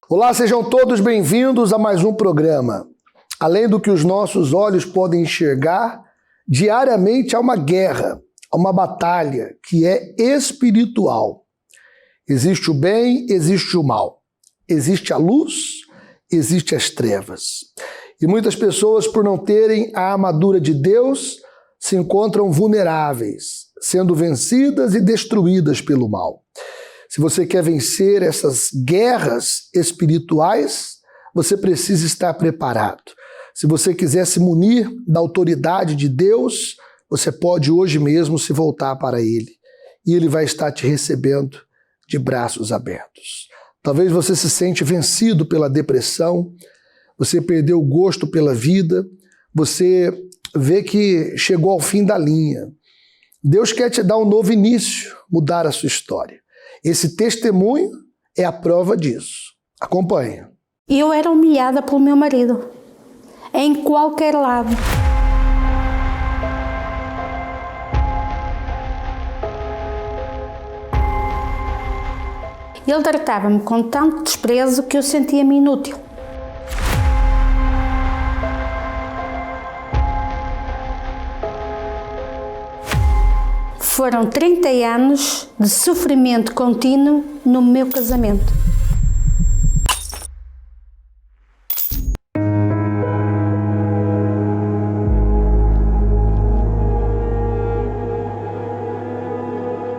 Olá, sejam todos bem-vindos a mais um programa. Além do que os nossos olhos podem enxergar, diariamente há uma guerra, há uma batalha que é espiritual. Existe o bem, existe o mal. Existe a luz, existe as trevas. E muitas pessoas, por não terem a armadura de Deus, se encontram vulneráveis, sendo vencidas e destruídas pelo mal. Se você quer vencer essas guerras espirituais, você precisa estar preparado. Se você quiser se munir da autoridade de Deus, você pode hoje mesmo se voltar para Ele. E Ele vai estar te recebendo de braços abertos. Talvez você se sente vencido pela depressão, você perdeu o gosto pela vida, você vê que chegou ao fim da linha. Deus quer te dar um novo início, mudar a sua história. Esse testemunho é a prova disso. Acompanha. Eu era humilhada pelo meu marido, em qualquer lado. Ele tratava-me com tanto desprezo que eu sentia-me inútil. Foram 30 anos de sofrimento contínuo no meu casamento.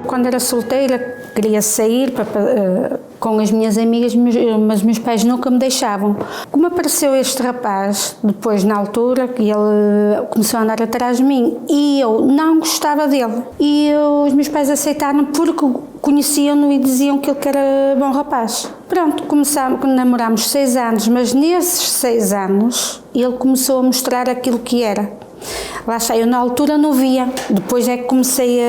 Quando era solteira, queria sair com as minhas amigas, mas meus pais nunca me deixavam. Como apareceu este rapaz, depois na altura, que ele começou a andar atrás de mim e eu não gostava dele. E os meus pais aceitaram porque conheciam-no e diziam que ele era bom rapaz. Pronto, namorámos 6 anos, mas nesses 6 anos ele começou a mostrar aquilo que era. Lá está, eu na altura não via, depois é que comecei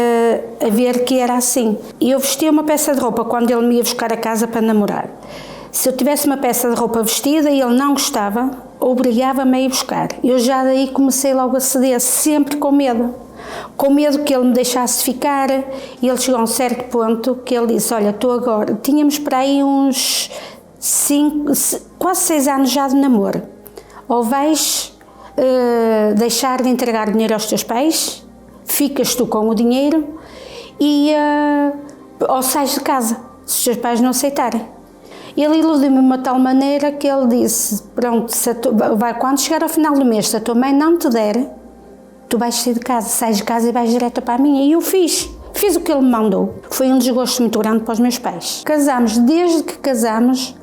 a ver que era assim. E eu vestia uma peça de roupa quando ele me ia buscar a casa para namorar. Se eu tivesse uma peça de roupa vestida e ele não gostava, obrigava-me a ir buscar. Eu já daí comecei logo a ceder, sempre com medo. Com medo que ele me deixasse ficar, e ele chegou a um certo ponto que ele disse, olha, tu agora, tínhamos para aí uns 5, quase 6 anos já de namoro, ou vais deixar de entregar dinheiro aos teus pais, ficas tu com o dinheiro e ou sais de casa, se os teus pais não aceitarem. Ele iludiu-me de uma tal maneira que ele disse, pronto, quando chegar ao final do mês, se a tua mãe não te der, tu vais sair de casa, sais de casa e vais direto para a minha. E eu fiz o que ele me mandou. Foi um desgosto muito grande para os meus pais. Casámos, desde que casámos,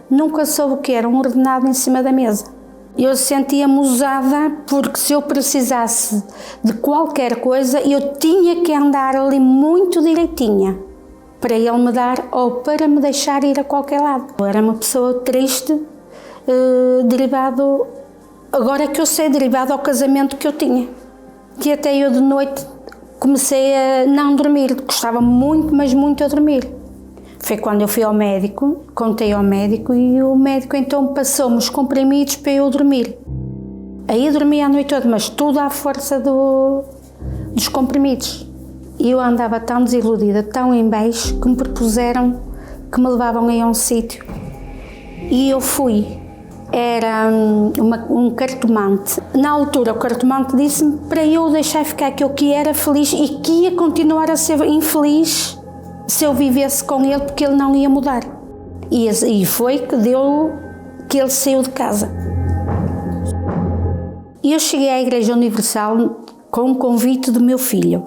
nunca soube o que era um ordenado em cima da mesa. Eu sentia-me usada porque se eu precisasse de qualquer coisa, eu tinha que andar ali muito direitinha para ele me dar ou para me deixar ir a qualquer lado. Eu era uma pessoa triste, derivado, agora que eu sei, derivado ao casamento que eu tinha. Que até eu de noite comecei a não dormir, gostava muito, mas muito a dormir. Foi quando eu fui ao médico, contei ao médico e o médico então passou-me os comprimidos para eu dormir. Aí eu dormia a noite toda, mas tudo à força dos comprimidos. E eu andava tão desiludida, tão em baixo, que me propuseram que me levavam aí a um sítio. E eu fui. Era um cartomante. Na altura o cartomante disse-me para eu deixar ficar que eu que era feliz e que ia continuar a ser infeliz se eu vivesse com ele, porque ele não ia mudar. E foi que ele saiu de casa. E eu cheguei à Igreja Universal com um convite do meu filho.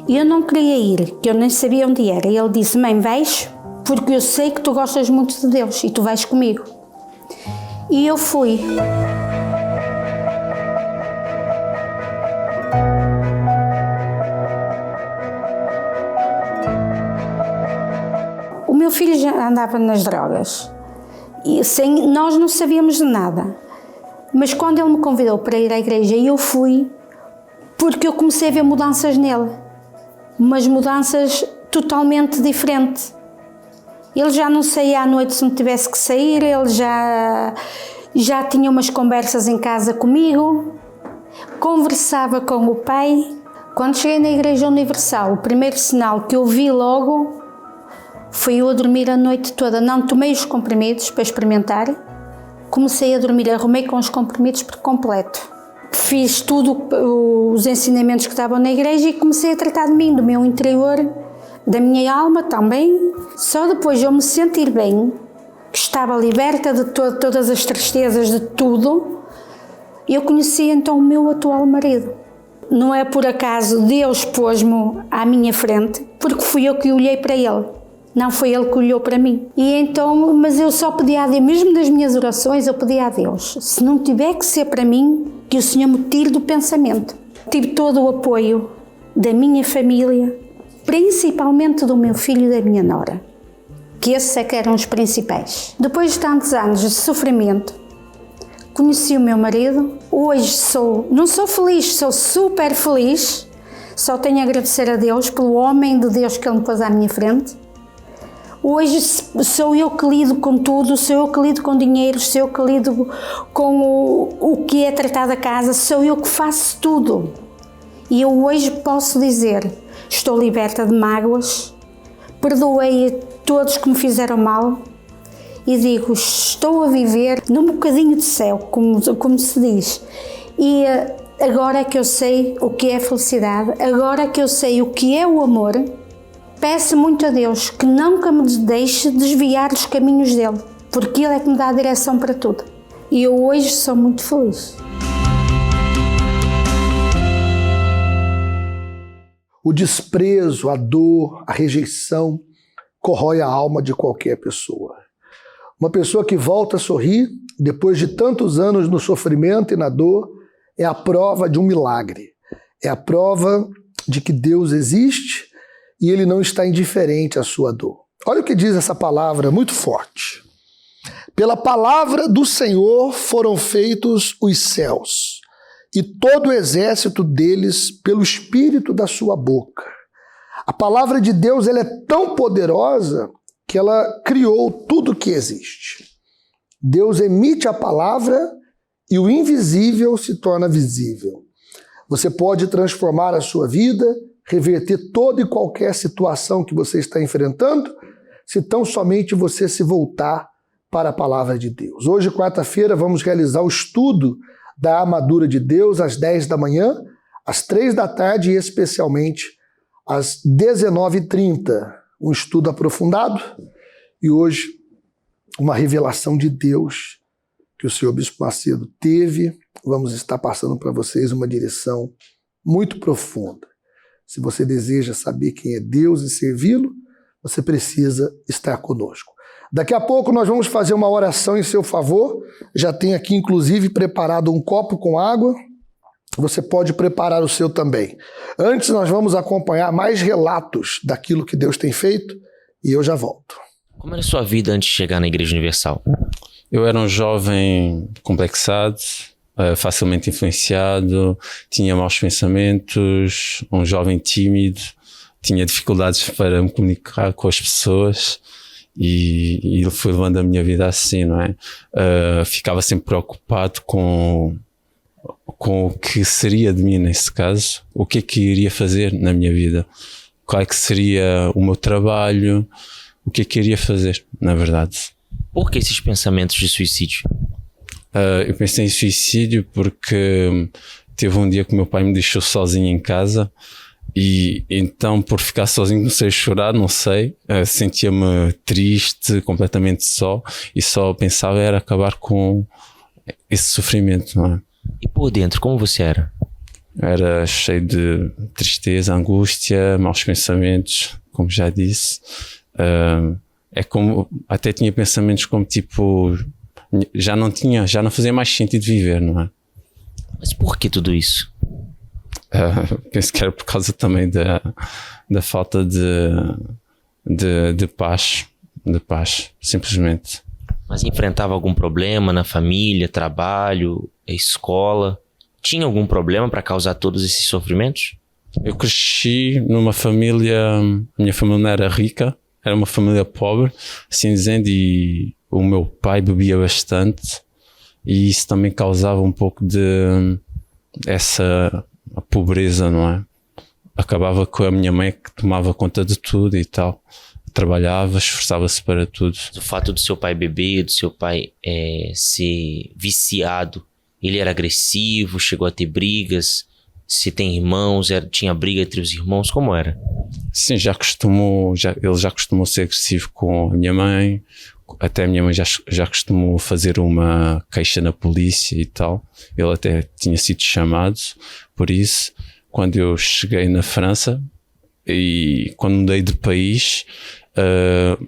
E eu não queria ir, que eu nem sabia onde era. E ele disse, mãe, vais? Porque eu sei que tu gostas muito de Deus e tu vais comigo. E eu fui. O meu filho já andava nas drogas e nós não sabíamos de nada, mas quando ele me convidou para ir à igreja eu fui porque eu comecei a ver mudanças nele, umas mudanças totalmente diferentes. Ele já não saía à noite se não tivesse que sair, ele já tinha umas conversas em casa comigo, conversava com o pai. Quando cheguei na Igreja Universal, o primeiro sinal que eu vi logo Fui eu a dormir a noite toda, não tomei os comprimidos para experimentar, comecei a dormir, arrumei com os comprimidos por completo. Fiz tudo, os ensinamentos que estavam na igreja e comecei a tratar de mim, do meu interior, da minha alma também. Só depois de eu me sentir bem, que estava liberta de todas as tristezas, de tudo, eu conheci então o meu atual marido. Não é por acaso Deus pôs-me à minha frente, porque fui eu que olhei para ele. Não foi ele que olhou para mim. E então, mas eu só pedi a Deus, mesmo nas minhas orações, eu pedi a Deus, se não tiver que ser para mim, que o Senhor me tire do pensamento. Tive todo o apoio da minha família, principalmente do meu filho e da minha nora, que esses é que eram os principais. Depois de tantos anos de sofrimento, conheci o meu marido. Hoje não sou feliz, sou super feliz. Só tenho a agradecer a Deus pelo homem de Deus que Ele me pôs à minha frente. Hoje sou eu que lido com tudo, sou eu que lido com dinheiro, sou eu que lido com o que é tratar da casa, sou eu que faço tudo. E eu hoje posso dizer, estou liberta de mágoas, perdoei a todos que me fizeram mal e digo, estou a viver num bocadinho de céu, como se diz. E agora é que eu sei o que é felicidade, agora é que eu sei o que é o amor. Peço muito a Deus que nunca me deixe desviar dos caminhos dele, porque Ele é que me dá a direção para tudo. E eu hoje sou muito feliz. O desprezo, a dor, a rejeição corrói a alma de qualquer pessoa. Uma pessoa que volta a sorrir depois de tantos anos no sofrimento e na dor é a prova de um milagre. É a prova de que Deus existe e Ele não está indiferente à sua dor. Olha o que diz essa palavra muito forte. Pela palavra do Senhor foram feitos os céus, e todo o exército deles pelo espírito da sua boca. A palavra de Deus ela é tão poderosa que ela criou tudo que existe. Deus emite a palavra e o invisível se torna visível. Você pode transformar a sua vida, reverter toda e qualquer situação que você está enfrentando, se tão somente você se voltar para a palavra de Deus. Hoje, quarta-feira, vamos realizar o estudo da armadura de Deus às 10 da manhã, às 3 da tarde e especialmente às 19h30. Um estudo aprofundado e hoje uma revelação de Deus que o senhor Bispo Macedo teve. Vamos estar passando para vocês uma direção muito profunda. Se você deseja saber quem é Deus e servi-lo, você precisa estar conosco. Daqui a pouco nós vamos fazer uma oração em seu favor. Já tem aqui, inclusive, preparado um copo com água. Você pode preparar o seu também. Antes, nós vamos acompanhar mais relatos daquilo que Deus tem feito e eu já volto. Como era a sua vida antes de chegar na Igreja Universal? Eu era um jovem complexado, facilmente influenciado, tinha maus pensamentos, um jovem tímido, tinha dificuldades para me comunicar com as pessoas e ele foi levando a minha vida assim, não é? Ficava sempre preocupado com o que seria de mim nesse caso, o que é que iria fazer na minha vida, qual é que seria o meu trabalho, o que é que iria fazer, na verdade. Por que esses pensamentos de suicídio? Eu pensei em suicídio porque teve um dia que meu pai me deixou sozinho em casa e então por ficar sozinho comecei a chorar, não sei, sentia-me triste, completamente só e só pensava era acabar com esse sofrimento, não é? E por dentro, como você era? Era cheio de tristeza, angústia, maus pensamentos, como já disse. É como, até tinha pensamentos como tipo, já não fazia mais sentido viver, não é? Mas por que tudo isso? Penso que era por causa também da falta de paz, simplesmente. Mas enfrentava algum problema na família, trabalho, escola? Tinha algum problema para causar todos esses sofrimentos? Eu cresci numa família, a minha família não era rica, era uma família pobre, assim dizendo, e o meu pai bebia bastante e isso também causava um pouco de essa pobreza, não é? Acabava com a minha mãe que tomava conta de tudo e tal. trabalhava, esforçava-se para tudo. O fato do seu pai beber, do seu pai ser viciado, ele era agressivo, chegou a ter brigas? Se tem irmãos, tinha briga entre os irmãos, como era? Sim, ele já costumou ser agressivo com a minha mãe, até a minha mãe já costumou fazer uma queixa na polícia e tal. Ele até tinha sido chamado por isso. Quando eu cheguei na França e quando mudei de país,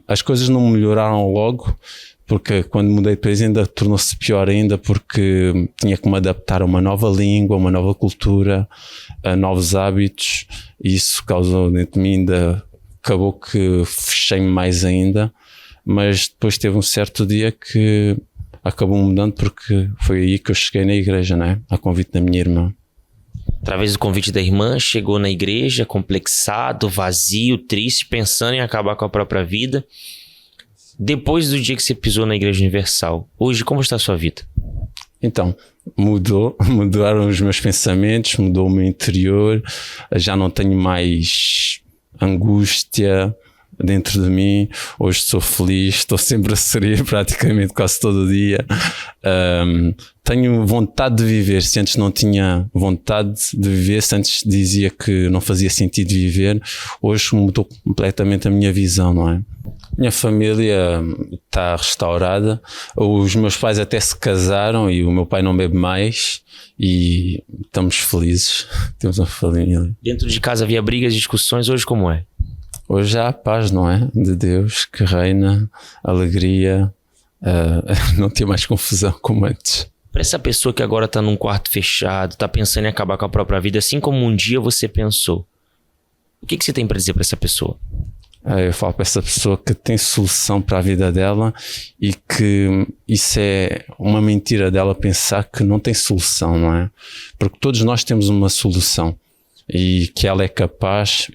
as coisas não melhoraram logo, porque quando mudei de país ainda tornou-se pior ainda, porque tinha que me adaptar a uma nova língua, uma nova cultura, a novos hábitos, e isso causou dentro de mim ainda, acabou que fechei-me mais ainda, mas depois teve um certo dia que acabou mudando, porque foi aí que eu cheguei na igreja, né? A convite da minha irmã. Através do convite da irmã, chegou na igreja complexado, vazio, triste, pensando em acabar com a própria vida. Depois do dia que você pisou na Igreja Universal, hoje como está a sua vida? Então, mudaram os meus pensamentos, mudou o meu interior, já não tenho mais angústia dentro de mim. Hoje sou feliz, estou sempre a sorrir praticamente quase todo o dia. Tenho vontade de viver. Se antes não tinha vontade de viver, se antes dizia que não fazia sentido viver, hoje mudou completamente a minha visão, não é? Minha família está restaurada, os meus pais até se casaram e o meu pai não bebe mais e estamos felizes, temos uma família. Dentro de casa havia brigas, discussões, hoje como é? Hoje há a paz, não é? De Deus que reina, alegria, não tem mais confusão como antes. Para essa pessoa que agora está num quarto fechado, está pensando em acabar com a própria vida, assim como um dia você pensou, o que você tem para dizer para essa pessoa? Eu falo para essa pessoa que tem solução para a vida dela e que isso é uma mentira dela pensar que não tem solução, não é? Porque todos nós temos uma solução e que ela é capaz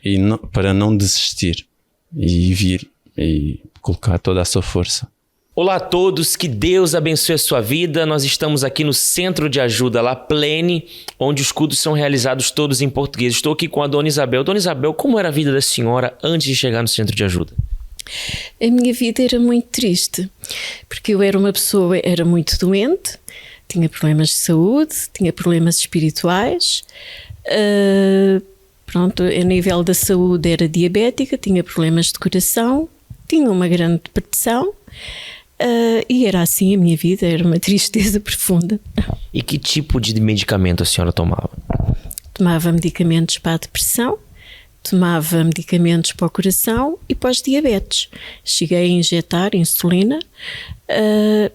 para não desistir e vir e colocar toda a sua força. Olá a todos, que Deus abençoe a sua vida. Nós estamos aqui no Centro de Ajuda La Plene, onde os cultos são realizados todos em português. Estou aqui com a Dona Isabel. Dona Isabel, como era a vida da senhora antes de chegar no Centro de Ajuda? A minha vida era muito triste, porque eu era uma pessoa, era muito doente, tinha problemas de saúde, tinha problemas espirituais, a nível da saúde era diabética, tinha problemas de coração, tinha uma grande depressão. E era assim a minha vida, era uma tristeza profunda. E que tipo de medicamento a senhora tomava? Tomava medicamentos para a depressão, tomava medicamentos para o coração e para os diabetes. Cheguei a injetar insulina,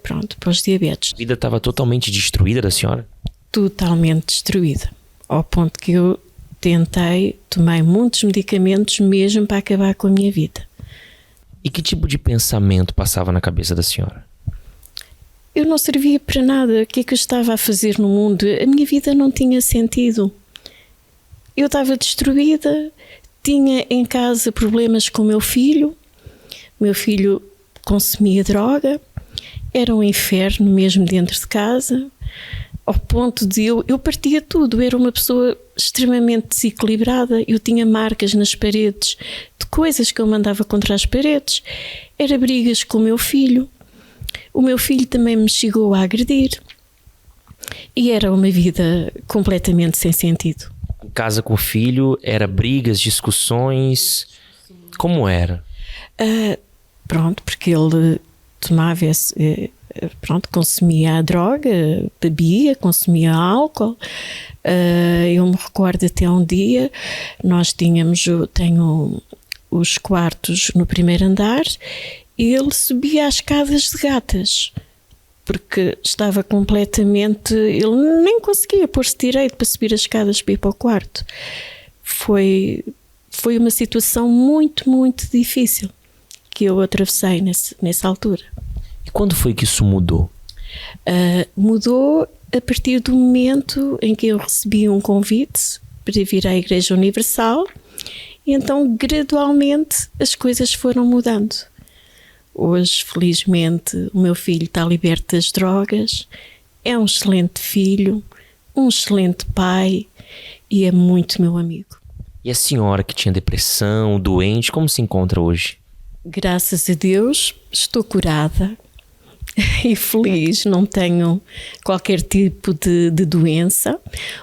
para os diabetes. A vida estava totalmente destruída da senhora? Totalmente destruída, ao ponto que eu tomei muitos medicamentos mesmo para acabar com a minha vida. E que tipo de pensamento passava na cabeça da senhora? Eu não servia para nada. O que é que eu estava a fazer no mundo? A minha vida não tinha sentido. Eu estava destruída, tinha em casa problemas com o meu filho. O meu filho consumia droga, era um inferno mesmo dentro de casa, ao ponto de eu partia tudo. Eu era uma pessoa extremamente desequilibrada, eu tinha marcas nas paredes de coisas que eu mandava contra as paredes, era brigas com o meu filho também me chegou a agredir e era uma vida completamente sem sentido. Em casa com o filho, era brigas, discussões, como era? Porque ele tomava consumia a droga, bebia, consumia álcool. Eu me recordo até um dia, tenho os quartos no primeiro andar e ele subia as escadas de gatas, porque estava completamente, ele nem conseguia pôr-se direito para subir as escadas para ir para o quarto. Foi uma situação muito, muito difícil que eu atravessei nessa altura. E quando foi que isso mudou? Mudou a partir do momento em que eu recebi um convite para vir à Igreja Universal e então gradualmente as coisas foram mudando. Hoje, felizmente, o meu filho está liberto das drogas, é um excelente filho, um excelente pai e é muito meu amigo. E a senhora que tinha depressão, doente, como se encontra hoje? Graças a Deus, estou curada e feliz, não tenho qualquer tipo de doença,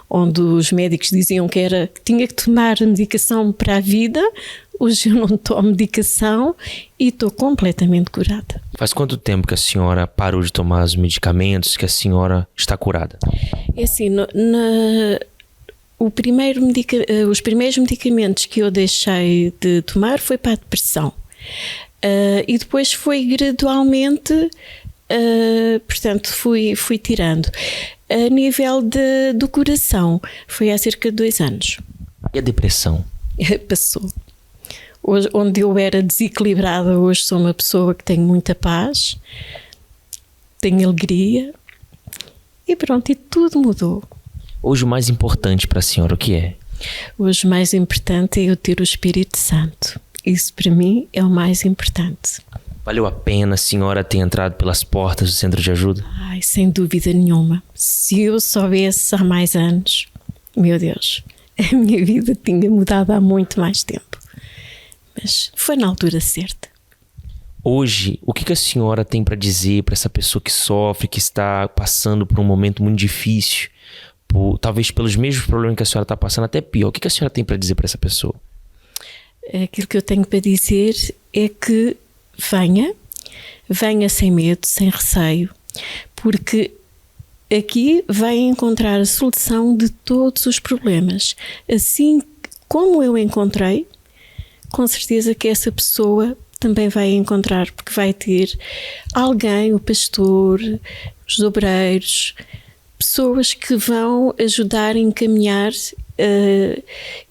onde os médicos diziam que tinha que tomar medicação para a vida. Hoje eu não tomo medicação e estou completamente curada. Faz quanto tempo que a senhora parou de tomar os medicamentos, que a senhora está curada? É assim, os primeiros medicamentos que eu deixei de tomar foi para a depressão. E depois foi gradualmente, portanto, fui tirando. A nível do coração, foi há cerca de 2 anos. E a depressão? Passou. Hoje, onde eu era desequilibrada, hoje sou uma pessoa que tem muita paz, tenho alegria e pronto, e tudo mudou. Hoje o mais importante para a senhora, o que é? Hoje o mais importante é eu ter o Espírito Santo. Isso para mim é o mais importante. Valeu a pena a senhora ter entrado pelas portas do centro de ajuda? Ai, sem dúvida nenhuma. Se eu soubesse há mais anos, meu Deus, a minha vida tinha mudado há muito mais tempo. Mas foi na altura certa. Hoje, o que a senhora tem para dizer para essa pessoa que sofre, que está passando por um momento muito difícil, talvez pelos mesmos problemas que a senhora está passando, até pior? O que a senhora tem para dizer para essa pessoa? Aquilo que eu tenho para dizer é que venha sem medo, sem receio, porque aqui vai encontrar a solução de todos os problemas. Assim como eu encontrei, com certeza que essa pessoa também vai encontrar, porque vai ter alguém, o pastor, os obreiros, pessoas que vão ajudar a encaminhar,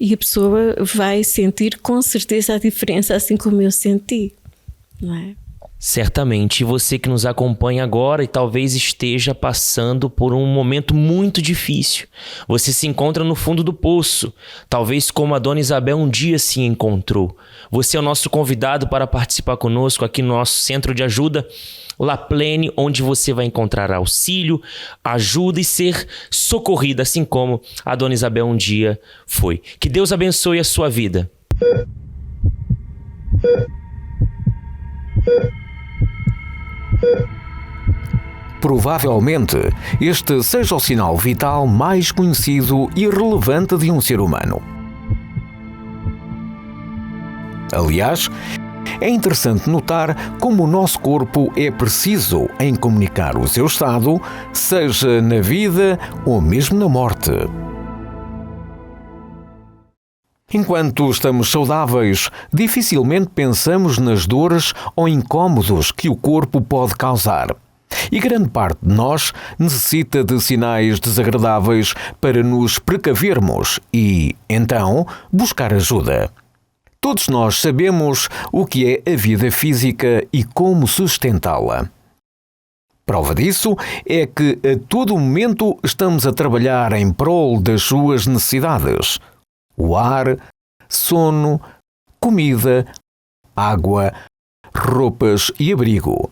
e a pessoa vai sentir com certeza a diferença, assim como eu senti, não é? Certamente, e você que nos acompanha agora e talvez esteja passando por um momento muito difícil. Você se encontra no fundo do poço, talvez como a Dona Isabel um dia se encontrou. Você é o nosso convidado para participar conosco aqui no nosso centro de ajuda, La Plene, onde você vai encontrar auxílio, ajuda e ser socorrida, assim como a Dona Isabel um dia foi. Que Deus abençoe a sua vida. Provavelmente, este seja o sinal vital mais conhecido e relevante de um ser humano. Aliás, é interessante notar como o nosso corpo é preciso em comunicar o seu estado, seja na vida ou mesmo na morte. Enquanto estamos saudáveis, dificilmente pensamos nas dores ou incômodos que o corpo pode causar. E grande parte de nós necessita de sinais desagradáveis para nos precavermos e, então, buscar ajuda. Todos nós sabemos o que é a vida física e como sustentá-la. Prova disso é que a todo momento estamos a trabalhar em prol das suas necessidades. O ar, sono, comida, água, roupas e abrigo.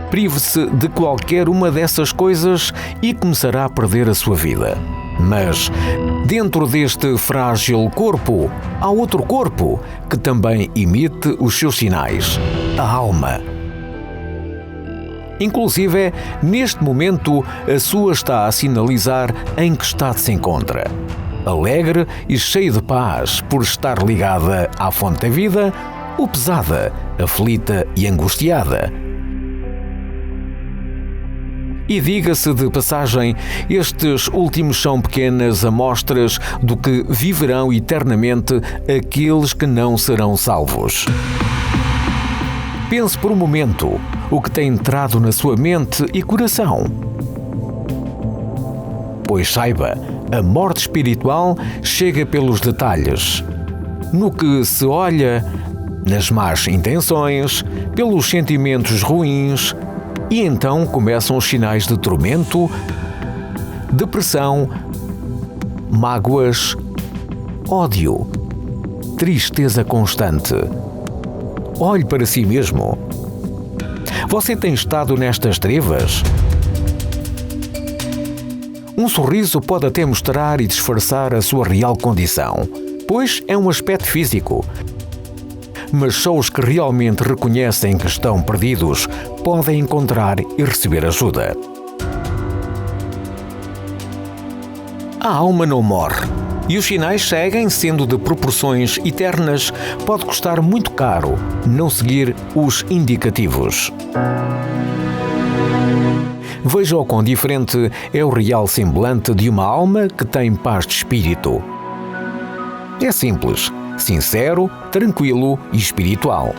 Prive-se de qualquer uma dessas coisas e começará a perder a sua vida. Mas, dentro deste frágil corpo, há outro corpo que também emite os seus sinais, a alma. Inclusive, neste momento, a sua está a sinalizar em que estado se encontra. Alegre e cheia de paz por estar ligada à fonte da vida, ou pesada, aflita e angustiada. E diga-se de passagem, estes últimos são pequenas amostras do que viverão eternamente aqueles que não serão salvos. Pense por um momento o que tem entrado na sua mente e coração. Pois saiba, a morte espiritual chega pelos detalhes. No que se olha, nas más intenções, pelos sentimentos ruins, e então começam os sinais de tormento, depressão, mágoas, ódio, tristeza constante. Olhe para si mesmo. Você tem estado nestas trevas? Um sorriso pode até mostrar e disfarçar a sua real condição. pois é um aspecto físico. Mas só os que realmente reconhecem que estão perdidos podem encontrar e receber ajuda. A alma não morre e os sinais seguem, sendo de proporções eternas. Pode custar muito caro não seguir os indicativos. Veja o quão diferente é o real semblante de uma alma que tem paz de espírito. É simples, sincero, tranquilo e espiritual.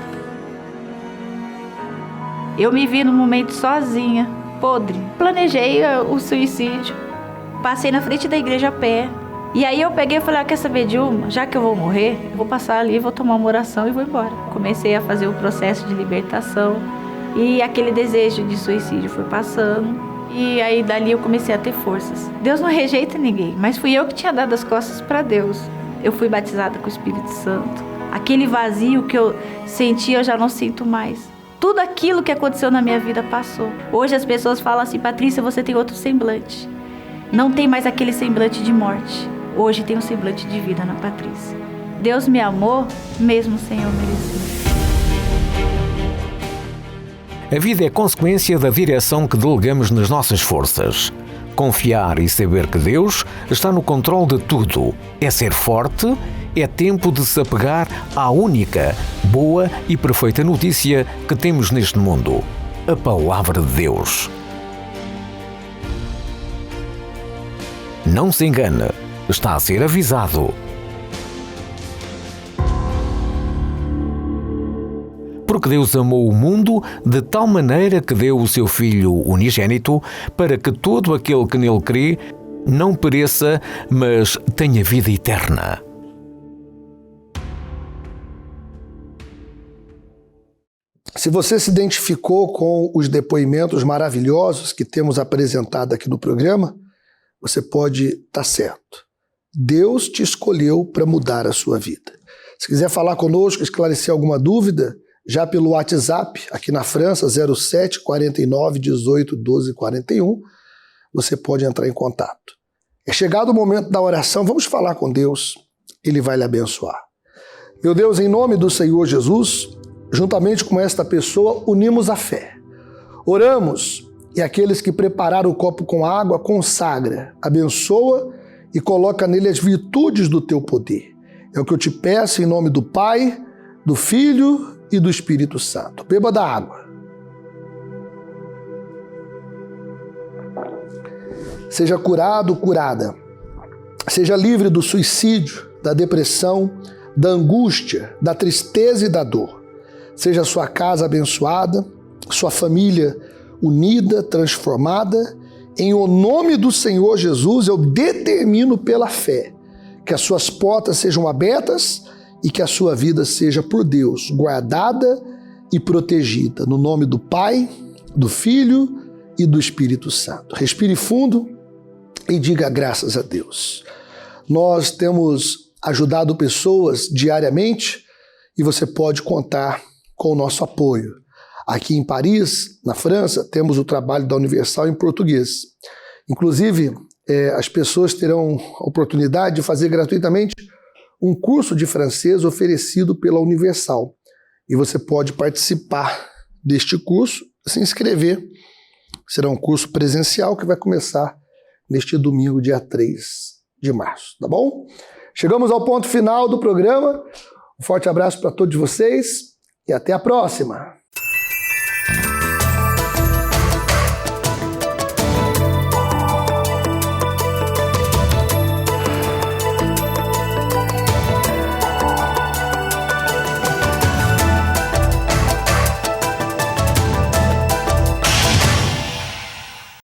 Eu me vi num momento sozinha, podre. Planejei o suicídio. Passei na frente da igreja a pé. E aí eu peguei e falei, quer saber de uma? Já que eu vou morrer, eu vou passar ali, vou tomar uma oração e vou embora. Comecei a fazer o processo de libertação e aquele desejo de suicídio foi passando. E aí dali eu comecei a ter forças. Deus não rejeita ninguém, mas fui eu que tinha dado as costas para Deus. Eu fui batizada com o Espírito Santo. Aquele vazio que eu sentia, eu já não sinto mais. Tudo aquilo que aconteceu na minha vida passou. Hoje as pessoas falam assim, Patrícia, você tem outro semblante. Não tem mais aquele semblante de morte. Hoje tem um semblante de vida na Patrícia. Deus me amou, mesmo sem eu merecer. A vida é consequência da direção que delegamos nas nossas forças. Confiar e saber que Deus está no controle de tudo. É ser forte, é tempo de se apegar à única, boa e perfeita notícia que temos neste mundo. A Palavra de Deus. Não se engane, está a ser avisado. Porque Deus amou o mundo de tal maneira que deu o seu Filho unigênito, para que todo aquele que nele crê não pereça, mas tenha vida eterna. Se você se identificou com os depoimentos maravilhosos que temos apresentado aqui no programa, você pode estar certo. Deus te escolheu para mudar a sua vida. Se quiser falar conosco, esclarecer alguma dúvida, já pelo WhatsApp, aqui na França, 07 49 18 12 41, você pode entrar em contato. É chegado o momento da oração, vamos falar com Deus, Ele vai lhe abençoar. Meu Deus, em nome do Senhor Jesus, juntamente com esta pessoa, unimos a fé. Oramos, e aqueles que prepararam o copo com água, consagra, abençoa e coloca nele as virtudes do teu poder. É o que eu te peço em nome do Pai, do Filho e do Espírito Santo. Beba da água. Seja curado, curada. Seja livre do suicídio, da depressão, da angústia, da tristeza e da dor. Seja sua casa abençoada, sua família unida, transformada. Em o nome do Senhor Jesus, eu determino pela fé que as suas portas sejam abertas e que a sua vida seja por Deus guardada e protegida. No nome do Pai, do Filho e do Espírito Santo. Respire fundo e diga graças a Deus. Nós temos ajudado pessoas diariamente e você pode contar com o nosso apoio. Aqui em Paris, na França, temos o trabalho da Universal em português. Inclusive, as pessoas terão a oportunidade de fazer gratuitamente um curso de francês oferecido pela Universal. E você pode participar deste curso, se inscrever. Será um curso presencial que vai começar neste domingo, dia 3 de março, tá bom? Chegamos ao ponto final do programa. Um forte abraço para todos vocês e até a próxima!